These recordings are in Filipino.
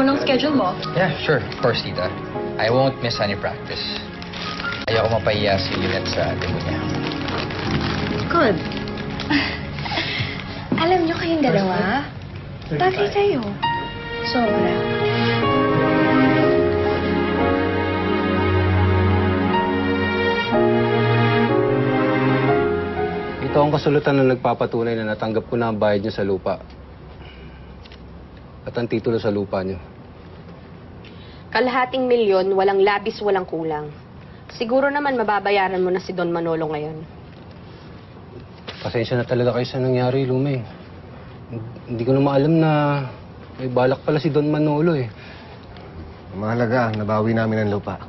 mo ng schedule mo? Yeah, sure. Of course, tita. I won't miss any practice. Ayoko mapahiya si Lynette sa demo niya. Good. Alam niyo kayong dalawa, bagay kayo. Sobra. Ito ang kasulatan na nagpapatunay na natanggap ko na ang bayad niyo sa lupa. At ang titulo sa lupa niyo. Kalahating milyon, walang labis, walang kulang. Siguro naman mababayaran mo na si Don Manolo ngayon. Pasensya na talaga kayo sa nangyari, Lumeng. Hindi ko na maalam na may balak pala si Don Manolo eh. Mahalaga, nabawi namin ang lupa.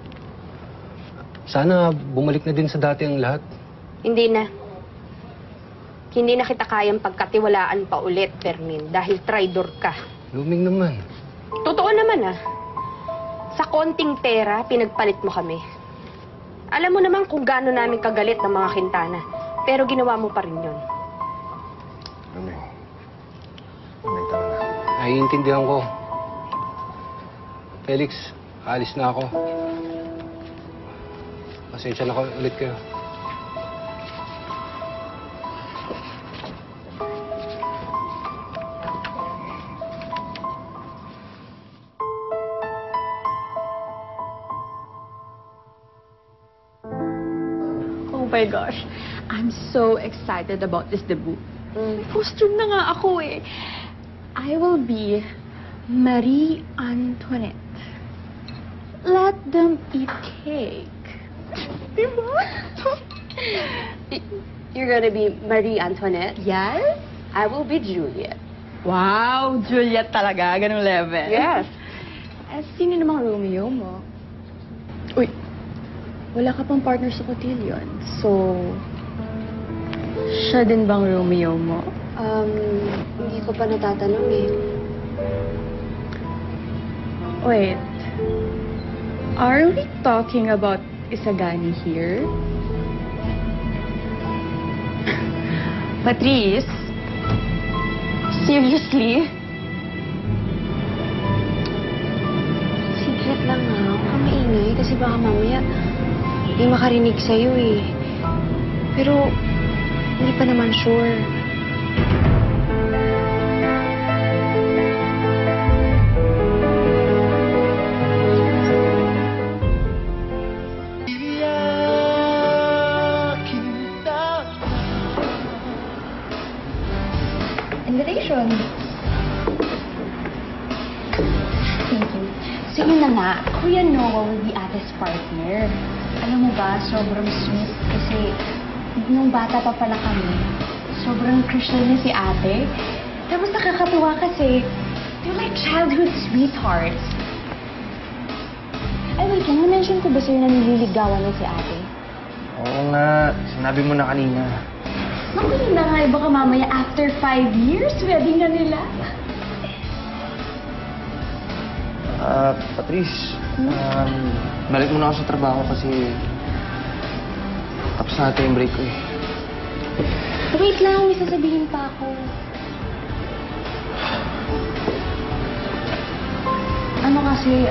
Sana bumalik na din sa dati ang lahat. Hindi na. Hindi na kita kayang pagkatiwalaan pa ulit, Fermin, dahil traidor ka. Lumeng naman. Totoo naman ah. Sa konting pera, pinagpalit mo kami. Alam mo naman kung gaano namin kagalit ng mga Quintana. Pero ginawa mo pa rin yun. Lumeng. Lumeng, tara na. Naiintindihan ko. Felix, alis na ako. Pasensya na ulit kayo. Oh my gosh. I'm so excited about this debut. Costume na nga ako eh. I will be Marie Antoinette. Let them eat cake. Diba? You're gonna be Marie Antoinette? Yes? I will be Juliet. Wow, Juliet talaga. Ganong level. Yes. Sino namang Romeo mo? Uy, wala ka pang partner sa cotillion. So, siya din bang Romeo mo? Hindi ko pa natatanong eh. Wait. Are we talking about Isagani here? Patrice? Seriously? Secret lang ha. Huwag kang maingay kasi baka mamaya hindi makarinig sa'yo eh. Pero hindi pa naman sure. Invitation. Thank you. So yun na nga, Kuya Noah will be Ate's partner. Alam mo ba, sobrang sweet kasi nung bata pa pala kami, sobrang crucial niya si Ate. Tapos nakakatuwa kasi they're like childhood sweethearts. Ay, wait lang, na-mention ko ba sa'yo na nililigawan niya si Ate? Oo nga. Sinabi mo na kanina. Naku, yun na nga, baka mamaya after 5 years, wedding na nila. Patrice, balik muna ako sa trabaho kasi tapos na ito yung break ko eh. Wait lang, may sasabihin pa ako. Ano kasi,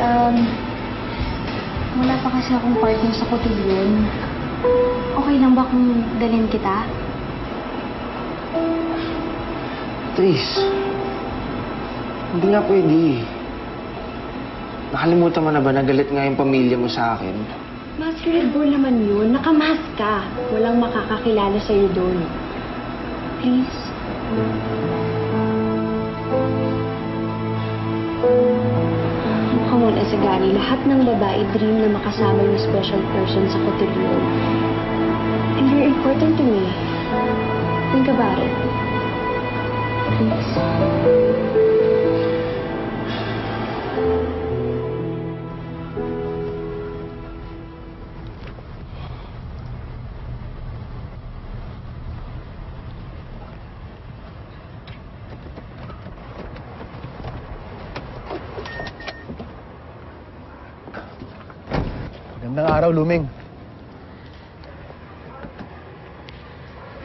wala pa kasi akong partner sa cotillion. Okay lang ba kung dalhin kita? Patrice, hindi nga pwede. Nakalimutan mo na ba na galit nga yung pamilya mo sa akin? Masquerade ball naman yun. Nakamask ka. Walang makakakilala sa'yo doon. Please? Come on, Isagani. Lahat ng babae dream na makasama yung special person sa cotillion. And you're important to me. Think about it. Please? Magandang araw, Lumeng.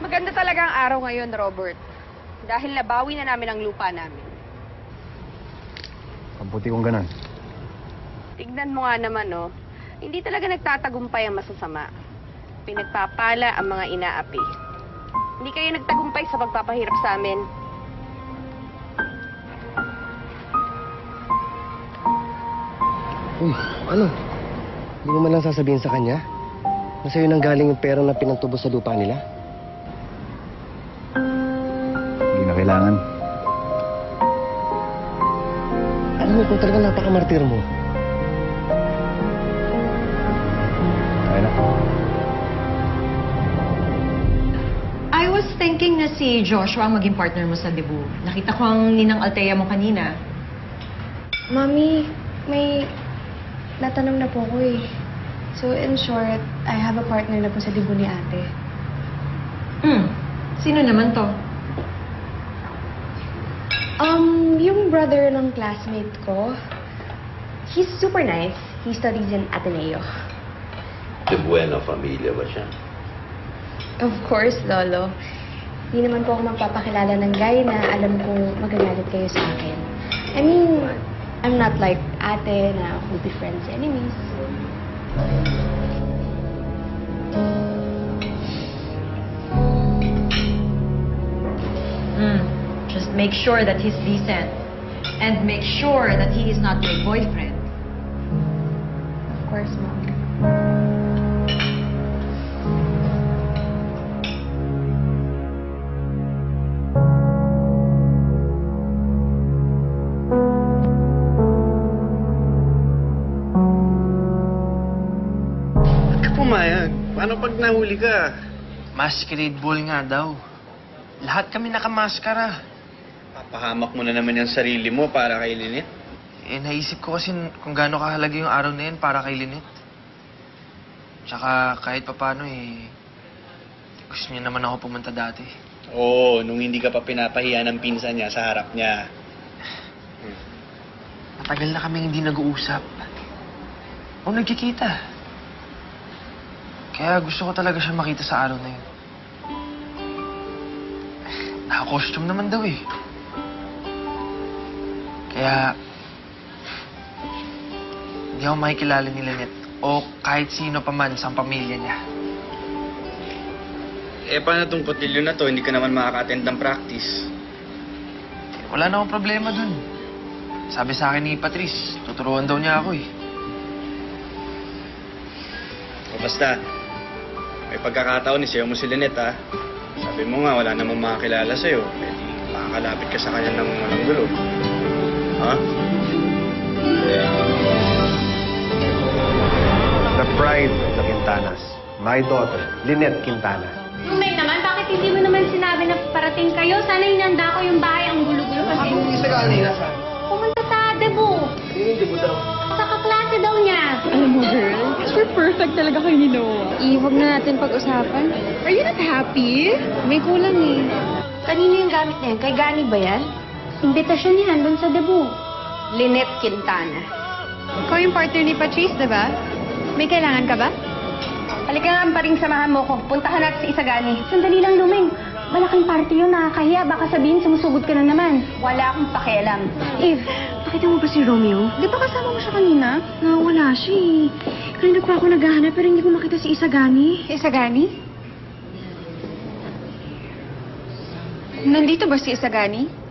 Maganda talaga ang araw ngayon, Robert. Dahil nabawi na namin ang lupa namin. Mabuti kung ganun. Tignan mo nga naman, no? Hindi talaga nagtatagumpay ang masasama. Pinagpapala ang mga inaapi. Hindi kayo nagtagumpay sa pagpapahirap sa amin. Ano? Hindi mo man lang sasabihin sa kanya? Na sa'yo nang galing yung pera na pinagtubos sa lupa nila? Hindi na kailangan. Alam mo, kung talagang napakamartir mo. Kaya na. I was thinking na si Joshua ang maging partner mo sa debut. Nakita ko ang ninang Althea mo kanina. Mami, may natanong na po ko eh. So, in short, I have a partner na po sa debut ni ate. Sino naman to? Yung brother ng classmate ko, he's super nice. He studies in Ateneo. De buena familia ba siya? Of course, Lolo. Hindi naman po ako magpapakilala ng guy na alam ko magagalit kayo sa akin. I mean, I'm not like ate na we'll be friends enemies. Just make sure that he's decent. And make sure that he is not your boyfriend. Of course, Mom. Ba't ka pumayag? Paano pag nahuli ka? Masquerade ball nga daw. Lahat kami nakamaskara. Papahamak mo na naman yung sarili mo para kay Lynette. Eh, naisip ko kasi kung gaano kahalaga yung araw na yun para kay Lynette. Tsaka kahit papano eh, gusto niya naman ako pumunta dati. Oo, nung hindi ka pa pinapahiya ng pinsan niya sa harap niya. Matagal na kami hindi nag-uusap. O nagkikita. Kaya gusto ko talaga siya makita sa araw na yun. Naka-costume naman daw eh. Kaya, hindi ako makikilala ni Lynette o kahit sino pa man sa pamilya niya. Eh, paano tong kotilyo na to? Hindi ka naman makaka-attend ng practice. Wala na akong problema dun. Sabi sa akin ni Patrice, tuturuan daw niya ako eh. O basta, may pagkakataon ni sayo mo si Lynette, ha? Sabi mo nga, wala namang makakilala sa'yo. Eh, di, makakalapit ka sa kanya ng walang gulo. Ha? The pride of the Quintanas. My daughter, Lynette Quintana. Roommate naman, bakit hindi mo naman sinabi na parating kayo? Sana hinanda ko yung bahay, ang gulo-gulo kasi. isa ka kanina sa... Pumunta sa debut. Sino yung debut daw? Sa kaklase daw niya. Alam mo, girl, super perfect talaga kayo ni Noah. Huwag na natin pag-usapan. Are you not happy? May kulang eh. Kanino yung gamit na yan? Kay Gani ba yan? Imbitasyon yan doon sa debut. Lynette Quintana. Ikaw yung partner ni Patrice, diba? May kailangan ka ba? Halika nga pa rin samahan mo ko. Puntahan natin si Isagani. Sandali lang, Lumeng. Malaking party yun, nakakahiya. Baka sabihin sumusugod ka na naman. Wala akong pakialam. Eve, nakita mo ba si Romeo? Di ba kasama mo siya kanina? Wala siya eh. Kanina pa ako naghahanap pero hindi ko makita si Isagani. Isagani? Nandito ba si Isagani?